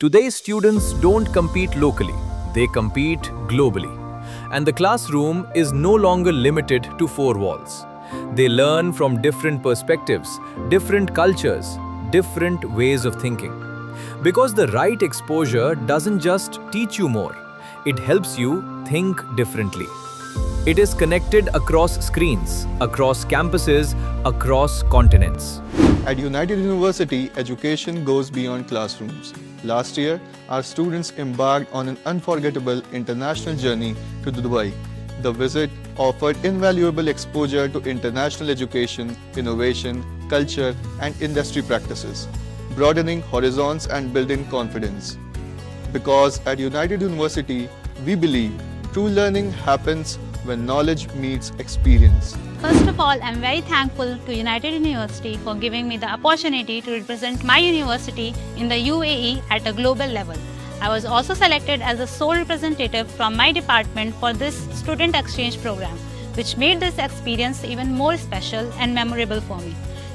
Today's students don't compete locally, they compete globally. And the classroom is no longer limited to four walls. They learn from different perspectives, different cultures, different ways of thinking. Because the right exposure doesn't just teach you more, it helps you think differently. It is connected across screens, across campuses, across continents. At United University, education goes beyond classrooms. Last year, our students embarked on an unforgettable international journey to Dubai. The visit offered invaluable exposure to international education, innovation, culture, and industry practices, broadening horizons and building confidence. Because at United University, we believe true learning happens when knowledge meets experience. First of all, I'm very thankful to United University for giving me the opportunity to represent my university in the UAE at a global level. I was also selected as the sole representative from my department for this student exchange program, which made this experience even more special and memorable for me.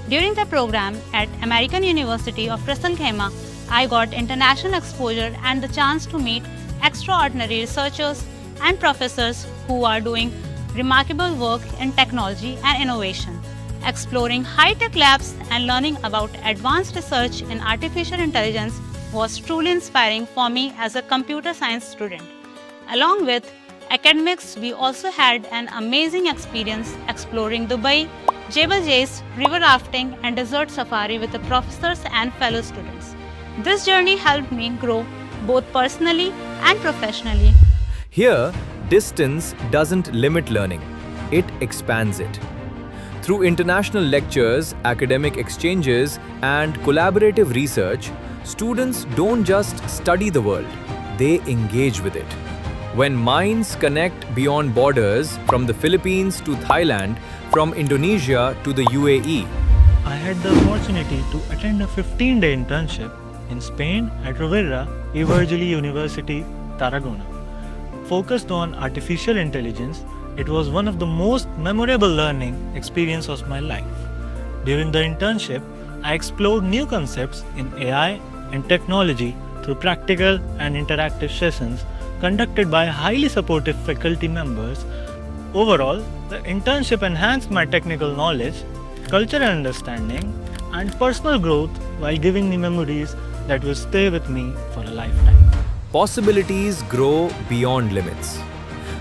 During the program at American University of Ras Al Khaimah, I got international exposure and the chance to meet extraordinary researchers and professors who are doing remarkable work in technology and innovation. Exploring high-tech labs and learning about advanced research in artificial intelligence was truly inspiring for me as a computer science student. Along with academics, we also had an amazing experience exploring Dubai, Jebel Jais, river rafting and desert safari with the professors and fellow students. This journey helped me grow both personally and professionally. Here, distance doesn't limit learning, it expands it. Through international lectures, academic exchanges, and collaborative research, students don't just study the world, they engage with it. When minds connect beyond borders, from the Philippines to Thailand, from Indonesia to the UAE, I had the opportunity to attend a 15-day internship in Spain at Rovira y Virgili University, Tarragona. Focused on artificial intelligence, it was one of the most memorable learning experiences of my life. During the internship, I explored new concepts in AI and technology through practical and interactive sessions conducted by highly supportive faculty members. Overall, the internship enhanced my technical knowledge, cultural understanding, and personal growth while giving me memories that will stay with me for a lifetime. Possibilities grow beyond limits.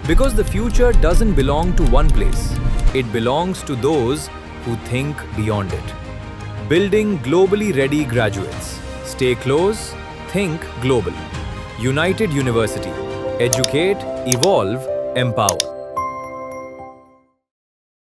Because the future doesn't belong to one place, it belongs to those who think beyond it. Building globally ready graduates. Stay close, think global. United University. Educate, evolve, empower.